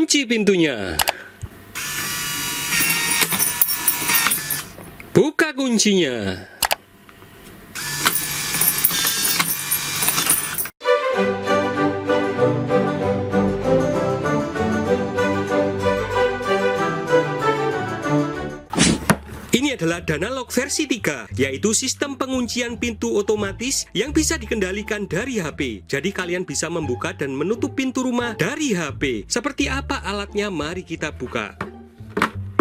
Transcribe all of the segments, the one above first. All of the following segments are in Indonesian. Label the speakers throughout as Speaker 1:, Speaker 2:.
Speaker 1: Kunci pintunya. Buka kuncinya. Ini adalah Danalog versi 3, yaitu sistem penguncian pintu otomatis yang bisa dikendalikan dari HP. Jadi kalian bisa membuka dan menutup pintu rumah dari HP. Seperti apa alatnya? Mari kita buka.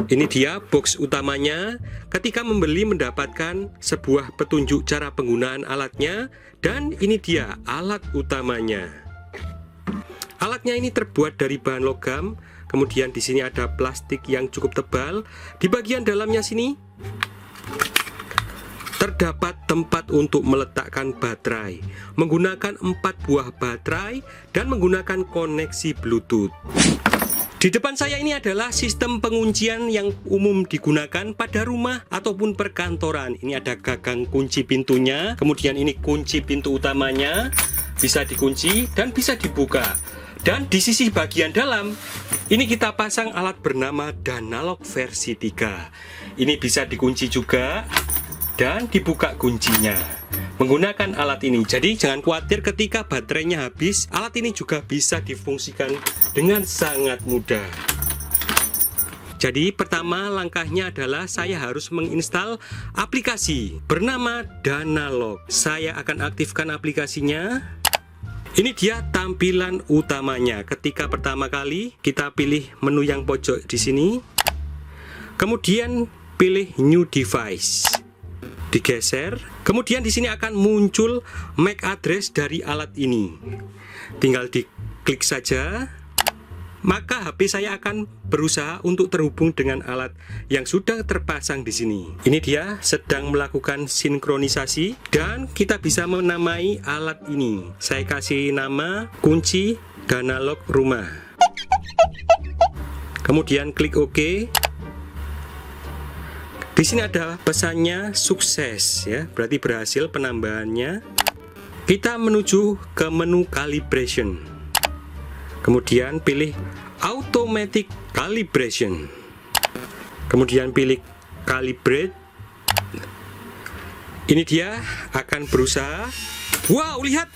Speaker 1: Ini dia box utamanya. Ketika membeli mendapatkan sebuah petunjuk cara penggunaan alatnya. Dan ini dia alat utamanya. Alatnya ini terbuat dari bahan logam. Kemudian di sini ada plastik yang cukup tebal. Di bagian dalamnya sini terdapat tempat untuk meletakkan baterai. Menggunakan 4 buah baterai dan menggunakan koneksi Bluetooth. Di depan saya ini adalah sistem penguncian yang umum digunakan pada rumah ataupun perkantoran. Ini ada gagang kunci pintunya. Kemudian ini kunci pintu utamanya. Bisa dikunci dan bisa dibuka. Dan di sisi bagian dalam, ini kita pasang alat bernama Danalog versi 3. Ini bisa dikunci juga dan dibuka kuncinya menggunakan alat ini. Jadi jangan khawatir ketika baterainya habis, alat ini juga bisa difungsikan dengan sangat mudah. Jadi pertama langkahnya adalah saya harus menginstal aplikasi bernama Danalog. Saya akan aktifkan aplikasinya. Ini dia tampilan utamanya. Ketika pertama kali kita pilih menu yang pojok di sini. Kemudian pilih New Device. Digeser. Kemudian di sini akan muncul MAC address dari alat ini. Tinggal diklik saja. Maka HP saya akan berusaha untuk terhubung dengan alat yang sudah terpasang di sini. Ini dia sedang melakukan sinkronisasi dan kita bisa menamai alat ini. Saya kasih nama kunci Danalog rumah. Kemudian klik OK. Di sini ada pesannya sukses ya, berarti berhasil penambahannya. Kita menuju ke menu calibration. Kemudian pilih automatic calibration. Kemudian pilih calibrate. Ini dia akan berusaha. Wow, lihat.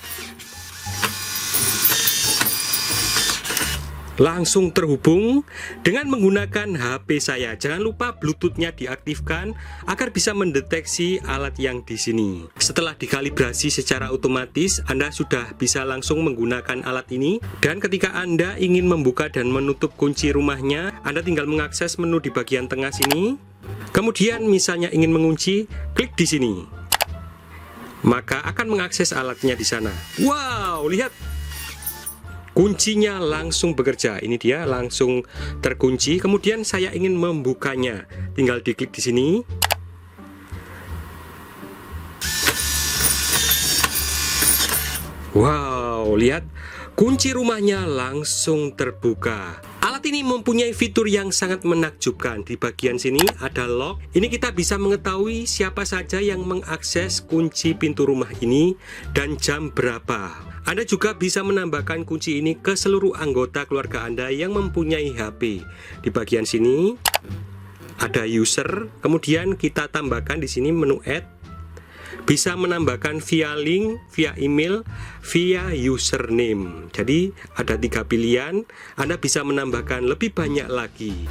Speaker 1: Langsung terhubung dengan menggunakan HP saya. Jangan lupa Bluetooth-nya diaktifkan agar bisa mendeteksi alat yang di sini. Setelah dikalibrasi secara otomatis, Anda sudah bisa langsung menggunakan alat ini. Dan ketika Anda ingin membuka dan menutup kunci rumahnya, Anda tinggal mengakses menu di bagian tengah sini. Kemudian misalnya ingin mengunci, klik di sini. Maka akan mengakses alatnya di sana. Wow, lihat. Kuncinya langsung bekerja. Ini dia langsung terkunci. Kemudian saya ingin membukanya. Tinggal diklik di sini. Wow, lihat. Kunci rumahnya langsung terbuka. Alat ini mempunyai fitur yang sangat menakjubkan. Di bagian sini ada lock. Ini kita bisa mengetahui siapa saja yang mengakses kunci pintu rumah ini dan jam berapa. Anda juga bisa menambahkan kunci ini ke seluruh anggota keluarga Anda yang mempunyai HP. Di bagian sini ada user, kemudian kita tambahkan di sini menu add. Bisa menambahkan via link, via email, via username. Jadi ada 3 pilihan. Anda bisa menambahkan lebih banyak lagi.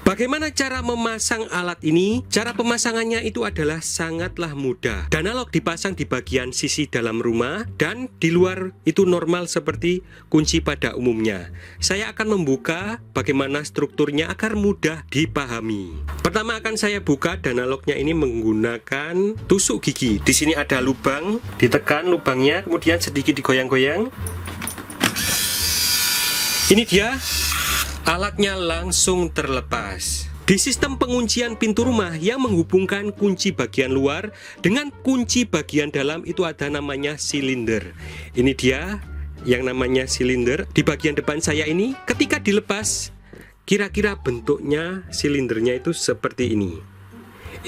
Speaker 1: Bagaimana cara memasang alat ini? Cara pemasangannya itu adalah sangatlah mudah. Danalog dipasang di bagian sisi dalam rumah dan di luar itu normal seperti kunci pada umumnya. Saya akan membuka bagaimana strukturnya agar mudah dipahami. Pertama akan saya buka Danalognya ini menggunakan tusuk gigi. Di sini ada lubang, ditekan lubangnya, kemudian sedikit digoyang-goyang. Ini dia. Alatnya langsung terlepas. Di sistem penguncian pintu rumah yang menghubungkan kunci bagian luar dengan kunci bagian dalam itu ada namanya silinder. Ini dia yang namanya silinder. Di bagian depan saya ini ketika dilepas, kira-kira bentuknya silindernya itu seperti ini.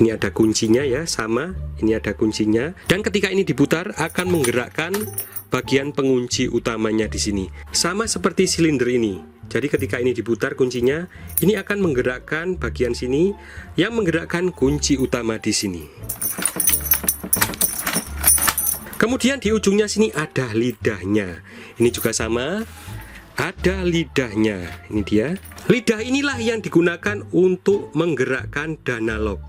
Speaker 1: Ini ada kuncinya ya, sama. Ini ada kuncinya. Dan ketika ini diputar akan menggerakkan bagian pengunci utamanya di sini. Sama seperti silinder ini. Jadi ketika ini diputar kuncinya, ini akan menggerakkan bagian sini yang menggerakkan kunci utama di sini. Kemudian di ujungnya sini ada lidahnya. Ini juga sama, ada lidahnya. Ini dia. Lidah inilah yang digunakan untuk menggerakkan dana lock.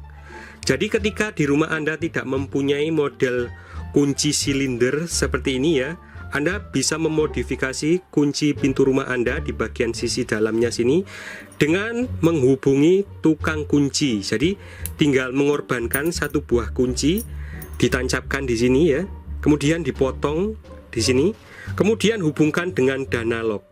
Speaker 1: Jadi ketika di rumah Anda tidak mempunyai model kunci silinder seperti ini ya, Anda bisa memodifikasi kunci pintu rumah Anda di bagian sisi dalamnya sini dengan menghubungi tukang kunci. Jadi tinggal mengorbankan satu buah kunci, ditancapkan di sini ya, kemudian dipotong di sini, kemudian hubungkan dengan dana lock,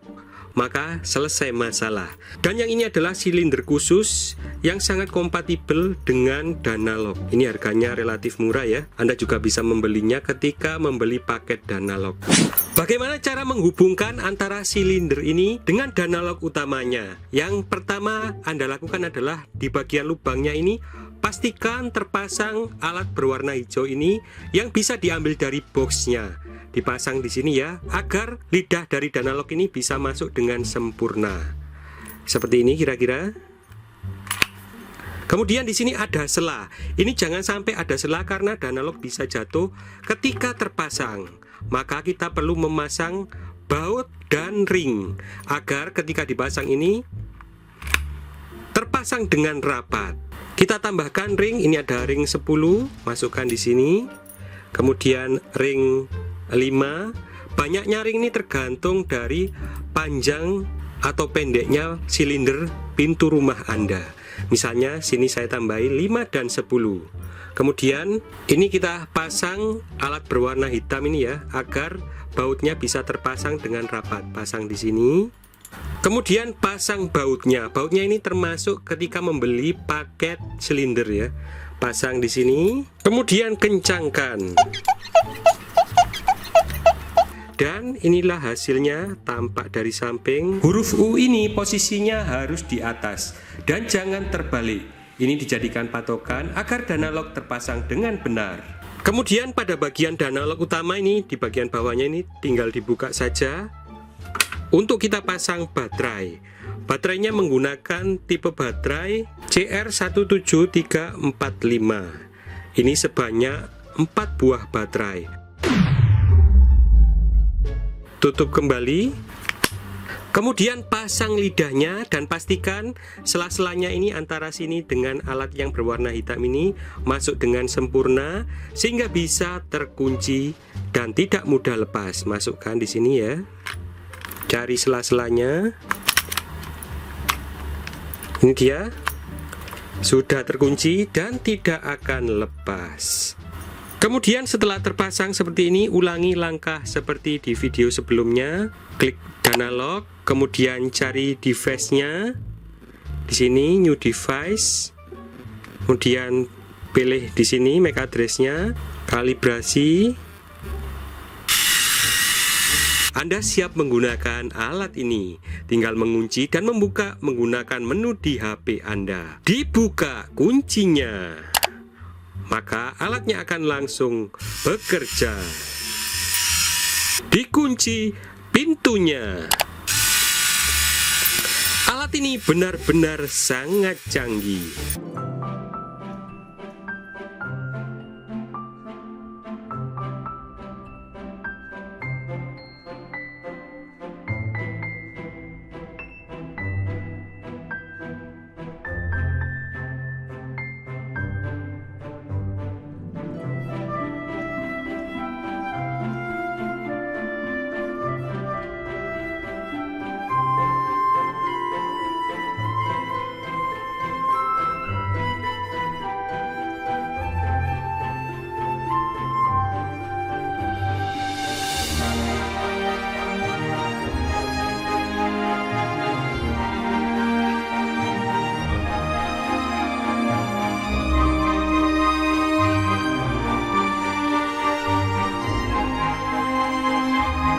Speaker 1: maka selesai masalah. Dan yang ini adalah silinder khusus yang sangat kompatibel dengan dana lock. Ini harganya relatif murah ya. Anda juga bisa membelinya ketika membeli paket dana lock. Bagaimana cara menghubungkan antara silinder ini dengan dana lock utamanya? Yang pertama Anda lakukan adalah di bagian lubangnya ini, pastikan terpasang alat berwarna hijau ini yang bisa diambil dari boxnya. Dipasang di sini ya, agar lidah dari dana lock ini bisa masuk dengan sempurna. Seperti ini kira-kira. Kemudian di sini ada sela. Ini jangan sampai ada sela karena dana lock bisa jatuh ketika terpasang. Maka kita perlu memasang baut dan ring agar ketika dipasang ini terpasang dengan rapat. Kita tambahkan ring, ini ada ring 10, masukkan di sini. Kemudian ring 5. Banyaknya ring ini tergantung dari panjang atau pendeknya silinder pintu rumah Anda. Misalnya sini saya tambahi 5 dan 10. Kemudian ini kita pasang alat berwarna hitam ini ya, agar bautnya bisa terpasang dengan rapat. Pasang di sini. Kemudian pasang bautnya. Bautnya ini termasuk ketika membeli paket silinder ya. Pasang di sini. Kemudian kencangkan. Dan inilah hasilnya tampak dari samping. Huruf U ini posisinya harus di atas dan jangan terbalik. Ini dijadikan patokan agar dana lock terpasang dengan benar. Kemudian pada bagian dana lock utama ini, di bagian bawahnya ini tinggal dibuka saja. Untuk kita pasang baterai. Baterainya menggunakan tipe baterai CR17345. Ini sebanyak 4 buah baterai. Tutup kembali. Kemudian pasang lidahnya dan pastikan sela-selanya ini antara sini dengan alat yang berwarna hitam ini masuk dengan sempurna sehingga bisa terkunci dan tidak mudah lepas. Masukkan di sini ya. Cari sela-selanya. Ini dia. Sudah terkunci dan tidak akan lepas. Kemudian setelah terpasang seperti ini, ulangi langkah seperti di video sebelumnya. Klik dana lock, kemudian cari device-nya. Di sini new device. Kemudian pilih di sini MAC address-nya, kalibrasi. Anda siap menggunakan alat ini. Tinggal mengunci dan membuka menggunakan menu di HP Anda. Dibuka kuncinya, maka alatnya akan langsung bekerja. Dikunci pintunya. Alat ini benar-benar sangat canggih.